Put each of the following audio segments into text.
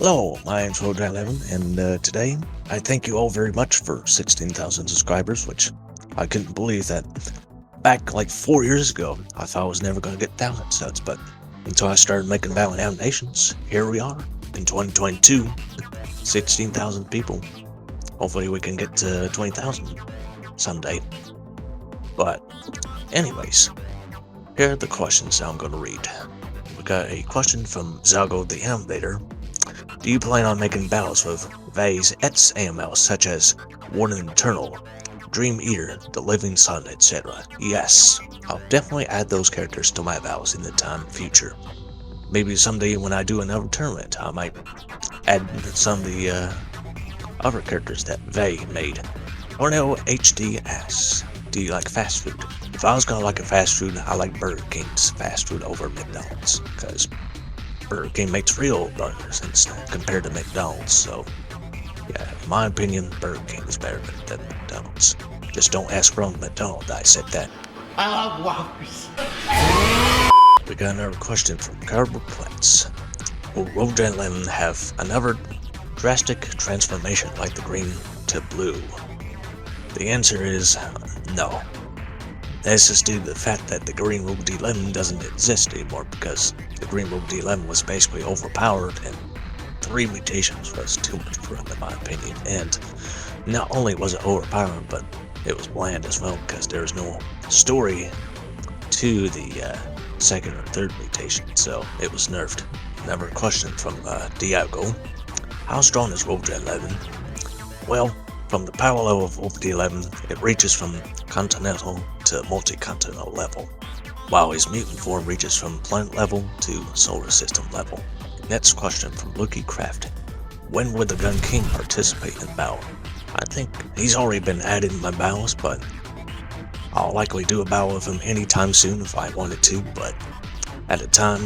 Hello, my name's RoboD11, and today I thank you all very much for 16,000 subscribers, which I couldn't believe that back like 4 years ago I thought I was never going to get 1,000 subs, but until I started making battle animations, here we are in 2022, 16,000 people. Hopefully we can get to 20,000 someday. But anyways, here are the questions I'm going to read. We got a question from Zalgo the Animator. Do you plan on making battles with Vay's Ets AMLs such as Warden Eternal, Dream Eater, The Living Sun, etc.? Yes, I'll definitely add those characters to my battles in the time future. Maybe someday when I do another tournament, I might add some of the other characters that Vay made. Orno HD asks, do you like fast food? If I was gonna like a fast food, I like Burger King's fast food over McDonald's, because Burger King makes real burgers compared to McDonald's, so yeah, in my opinion, Burger King is better than McDonald's. Just don't ask Ronald McDonald I said that. I love Whoppers. We got another question from CaliberPlex. Will RoboD11 have another drastic transformation like the green to blue? The answer is no. This is due to the fact that the green RoboD11 doesn't exist anymore, because the green RoboD11 was basically overpowered and 3 mutations was too much for him in my opinion. And not only was it overpowered, but it was bland as well, because there was no story to the second or third mutation, so it was nerfed. Another question from Diago. How strong is RoboD11? Well, from the power level of RoboD11, it reaches from continental to multi-continental level, while his mutant form reaches from planet level to solar system level. Next question from Lucky Craft. When would the Gun King participate in battle? I think he's already been added in my battles, but I'll likely do a battle with him anytime soon if I wanted to, but at the time,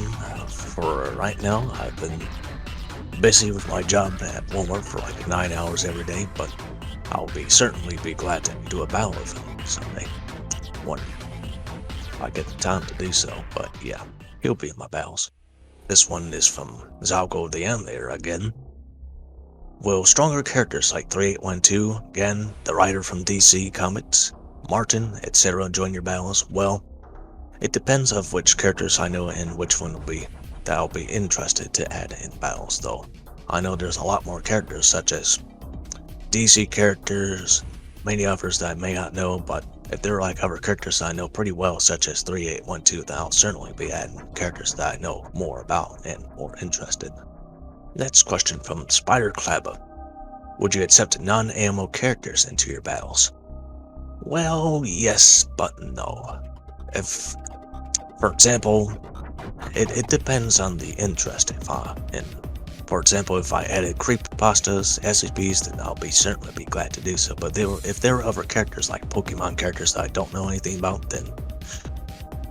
for right now, I've been busy with my job at Walmart for like 9 hours every day, but I'll certainly be glad to do a battle with him someday, when I get the time to do so. But yeah, he'll be in my battles. This one is from Zalgo the Animator again. Will stronger characters like 3812, again, the writer from DC Comics, Martin, etc. join your battles? Well, it depends of which characters I know and which one will be that I'll be interested to add in battles, though. I know there's a lot more characters such as DC characters, many others that I may not know, but if they're like other characters I know pretty well, such as 3812, then I'll certainly be adding characters that I know more about and more interested. Next question from Spider Clabba. Would you accept non-ammo characters into your battles? Well, yes, but no. If, for example, it depends on the interest. For example, if I added creepypastas, SCPs, then I'll certainly be glad to do so. But if there were other characters like Pokemon characters that I don't know anything about, then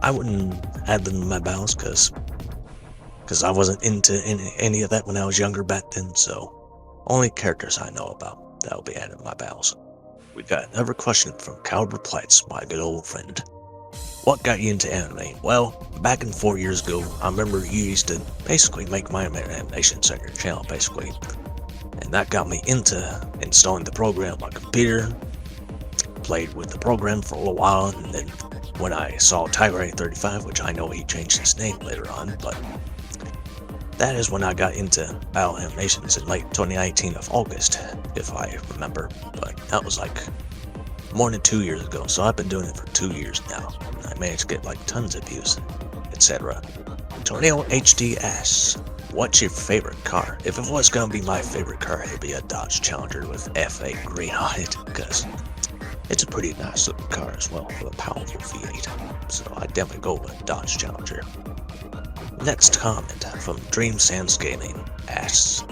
I wouldn't add them in my battles, because I wasn't into any of that when I was younger back then. So only characters I know about that will be added in my battles. We got another question from CaliberPlex, my good old friend. What got you into anime? Well, back in 4 years ago, I remember you used to basically make my animations on your channel, basically. And that got me into installing the program on my computer, played with the program for a little while, and then when I saw Tiger35, which I know he changed his name later on, but that is when I got into battle animations in late 2019 of August, if I remember. But that was like more than 2 years ago, so I've been doing it for 2 years now. I managed to get like tons of views, etc. Tornado HD asks, what's your favorite car? If it was gonna be my favorite car, it'd be a Dodge Challenger with F8 green on it, because it's a pretty nice looking car as well with a powerful V8. So I'd definitely go with Dodge Challenger. Next comment from Dream Sands Gaming asks,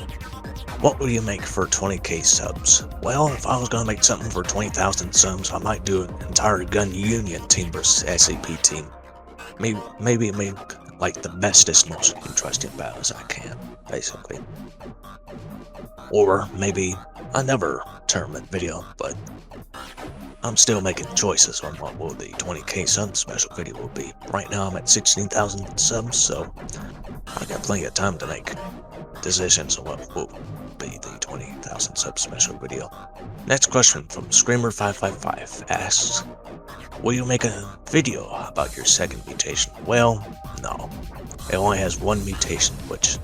what will you make for 20k subs? Well, if I was gonna make something for 20,000 subs, I might do an entire Gun Union team versus SCP team. Maybe make like the bestest, most interesting battles I can, basically. Or maybe another tournament video, but I'm still making choices on what will the 20k sub special video will be. Right now I'm at 16,000 subs, so I got plenty of time to make decisions on what will be the 20,000 sub special video. Next question from Screamer555 asks, will you make a video about your second mutation? Well, no. It only has one mutation, which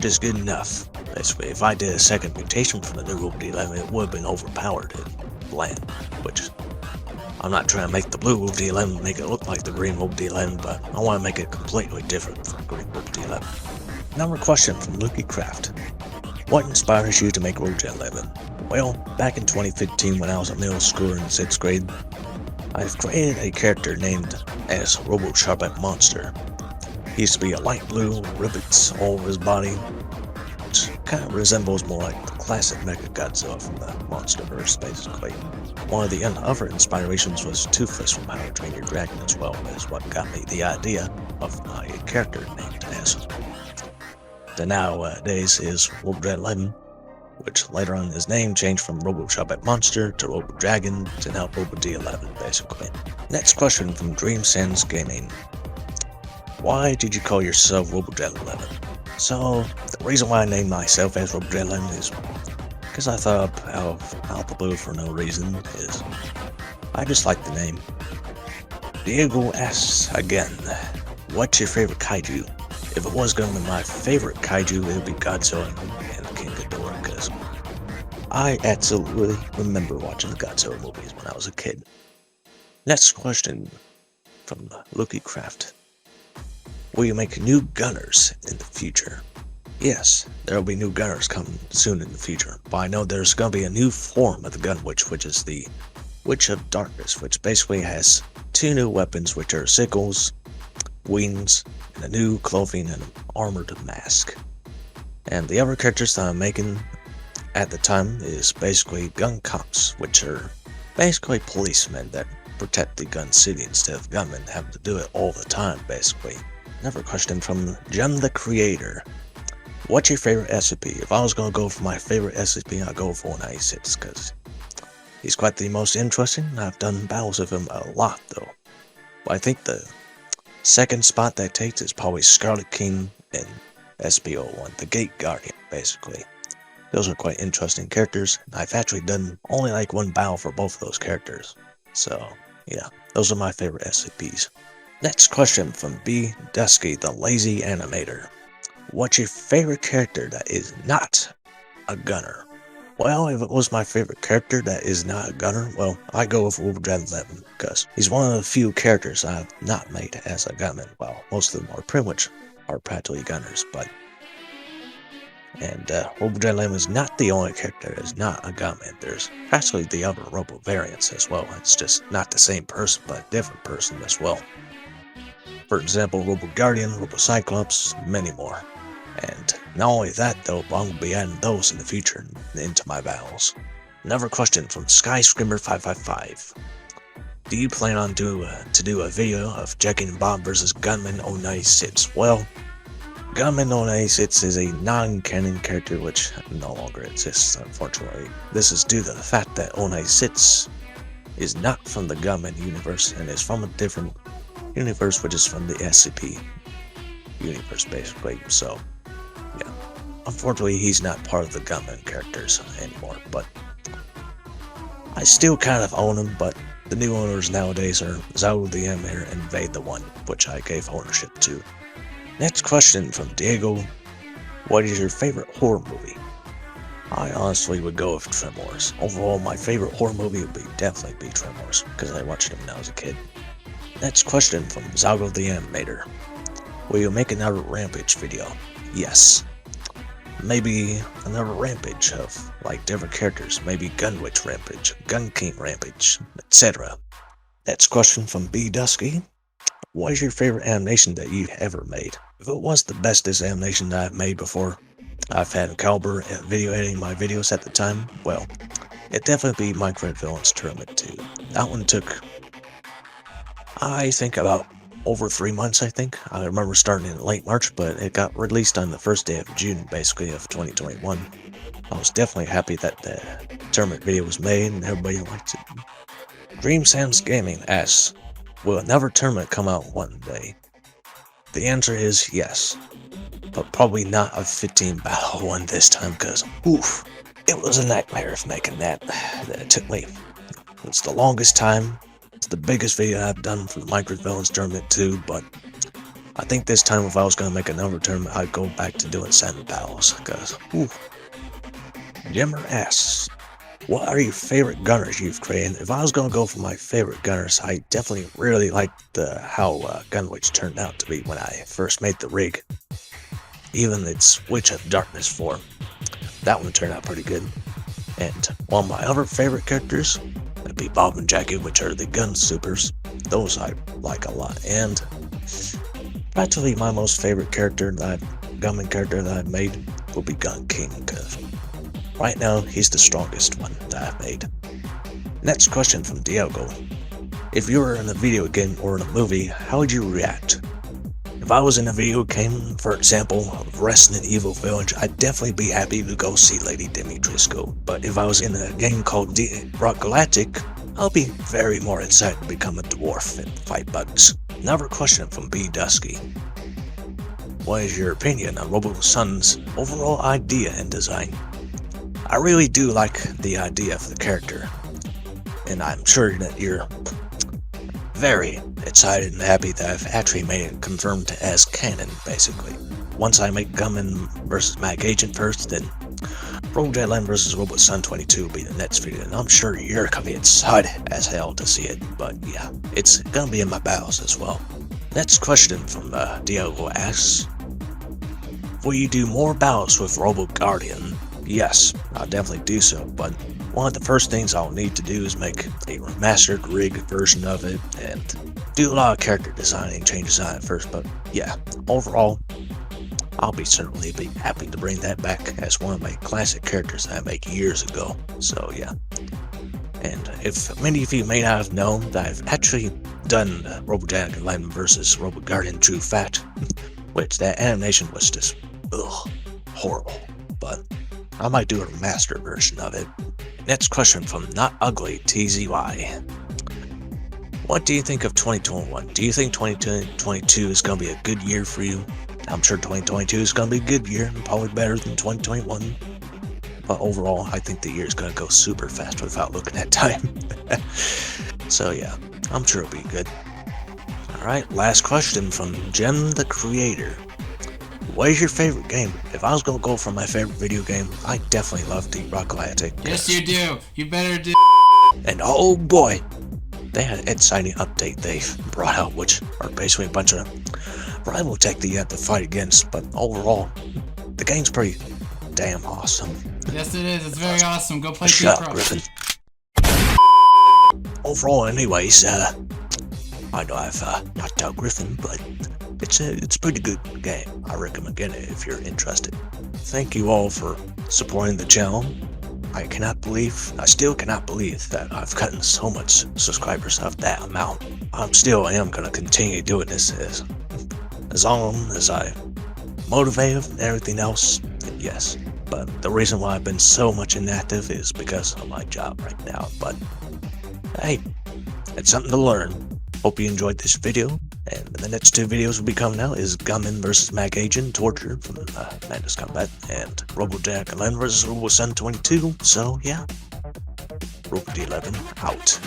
is good enough. Basically, if I did a second mutation for the new RoboD11, it would have been overpowered and bland, which I'm not trying to make the blue RoboD11 make it look like the green RoboD11, but I want to make it completely different from green RoboD11. Number question from Lukey Craft. What inspires you to make RoboD11? Well, back in 2015 when I was a middle schooler in 6th grade, I've created a character named as RoboGuardian. He used to be a light blue with ribbons all over his body, which kind of resembles more like the classic Mecha Godzilla from the Monsterverse, basically. One of the other inspirations was Toothless from How to Train Your Dragon as well, is what got me the idea of my character named as. The nowadays is RoboD11, which later on his name changed from RoboGuardian to RoboDragon to now RoboD11, basically. Next question from Dream Sands Gaming. Why did you call yourself RoboD11? So, the reason why I named myself as RoboD11 is because I thought out the blue for no reason, is I just like the name. Diego asks again, what's your favorite kaiju? If it was going to be my favorite kaiju, it would be Godzilla and King Ghidorah, because I absolutely remember watching the Godzilla movies when I was a kid. Next question from Lukey Craft. Will you make new gunners in the future? Yes, there will be new gunners coming soon in the future, but I know there's going to be a new form of the Gun Witch, which is the Witch of Darkness, which basically has two new weapons, which are sickles, wings, and a new clothing and an armored mask. And the other characters that I'm making at the time is basically gun cops, which are basically policemen that protect the gun city instead of gunmen having to do it all the time, basically. Another question from Jem the Creator. What's your favorite SCP? If I was going to go for my favorite SCP, I'd go for 196, because he's quite the most interesting. I've done battles with him a lot, though. But I think the second spot that takes is probably Scarlet King and SP01, the Gate Guardian, basically. Those are quite interesting characters. I've actually done only like one battle for both of those characters. So, yeah, those are my favorite SCPs. Next question from B. Dusky, the Lazy Animator. What's your favorite character that is not a gunner? Well, if it was my favorite character that is not a gunner, well, I go with RoboD11, because he's one of the few characters I've not made as a gunman. Well, most of them are pretty much practically gunners, but... And RoboD11 is not the only character that is not a gunman. There's actually the other Robo variants as well. It's just not the same person, but a different person as well. For example, RoboGuardian, RoboCyclops, many more. And not only that though, but I'm going to be adding those in the future into my battles. Another question from Skyscreamer555. Do you plan on to do a video of Jack and Bob vs Gunman 096? Well, Gunman 096 is a non-canon character which no longer exists, unfortunately. This is due to the fact that 096 is not from the Gunman universe and is from a different universe, which is from the SCP universe, basically. So, yeah. Unfortunately, he's not part of the Gunman characters anymore, but I still kind of own him, but the new owners nowadays are Zyro the Animator and Vade the One, which I gave ownership to. Next question from Diego. What is your favorite horror movie? I honestly would go with Tremors. Overall, my favorite horror movie would definitely be Tremors, because I watched them when I was a kid. Next question from Zyro the Animator. Will you make another Rampage video? Yes. Maybe another Rampage of, like, different characters. Maybe Gun Witch Rampage, Gun King Rampage, etc. Next question from B. Dusky. What is your favorite animation that you've ever made? If it was the bestest animation that I've made before I've had Caliber video editing my videos at the time, well, it'd definitely be Minecraft Villains Tournament 2. That one took, I think, about over 3 months, I think. I remember starting in late March, but it got released on the first day of June, basically, of 2021. I was definitely happy that the tournament video was made and everybody liked it. Dream Sands Gaming asks, will another tournament come out one day? The answer is yes. but probably not a 15 battle one this time, because, oof, it was a nightmare of making that. It took me, it's the longest time, it's the biggest video I've done for the Minecraft Villains Tournament too, but I think this time if I was going to make another tournament, I'd go back to doing 7 battles, because, oof. Jimmer asks, what are your favorite gunners you've created? If I was going to go for my favorite gunners, I definitely really liked how Gunwitch turned out to be when I first made the rig. Even its Witch of Darkness form. That one turned out pretty good. And one of my other favorite characters would be Bob and Jackie, which are the gun supers. Those I like a lot. And practically my most favorite character, gunman character that I've made, will be Gun King, because right now, he's the strongest one that I've made. Next question from Diego. If you were in a video game or in a movie, how would you react? If I was in a video game, for example, of Resident Evil Village, I'd definitely be happy to go see Lady Dimitrescu. But if I was in a game called Rock Galactic, I'll be very more excited to become a dwarf and fight bugs. Another question from B. Dusky. What is your opinion on RoboSun's overall idea and design? I really do like the idea of the character, and I'm sure that you're very excited and happy that I've actually made it confirmed as canon, basically. Once I make GunMan vs. Mag Agent first, then RoboD11 vs. RoboSun 22 will be the next video, and I'm sure you're gonna be excited as hell to see it, but yeah, it's gonna be in my battles as well. Next question from Diego asks, will you do more battles with RoboGuardian? Yes, I'll definitely do so, but one of the first things I'll need to do is make a remastered rig version of it and do a lot of character designing changes on it first, but yeah, overall, I'll certainly be happy to bring that back as one of my classic characters that I made years ago, so yeah. And if many of you may not have known that I've actually done RoboD11 vs. RoboGuardian True Fact, which that animation was just, horrible, but I might do a remastered version of it. Next question from Not Ugly TZY. What do you think of 2021? Do you think 2022 is going to be a good year for you? I'm sure 2022 is going to be a good year, and probably better than 2021. But overall, I think the year is going to go super fast without looking at time. So yeah, I'm sure it'll be good. Alright, last question from Gem the Creator. What is your favorite game? If I was going to go for my favorite video game, I definitely love Deep Rock Galactic. Yes, you do. You better do. And oh boy, they had an exciting update they brought out, which are basically a bunch of rival tech that you have to fight against. But overall, the game's pretty damn awesome. Yes, it is. It's very awesome. Go play Deep Shut Rock. up, Griffin. Overall, anyways, I know I've knocked out Griffin, but it's a pretty good game. I recommend getting it if you're interested. Thank you all for supporting the channel. I still cannot believe that I've gotten so much subscribers of that amount. I am going to continue doing this as long as I motivate and everything else, then yes. But the reason why I've been so much inactive is because of my job right now. But hey, it's something to learn. Hope you enjoyed this video, and the next 2 videos will be coming out is GunMan vs. Mag Agent Torture from Madness Combat, and RoboD11 vs. RoboSun 22, so yeah, RoboD11 out.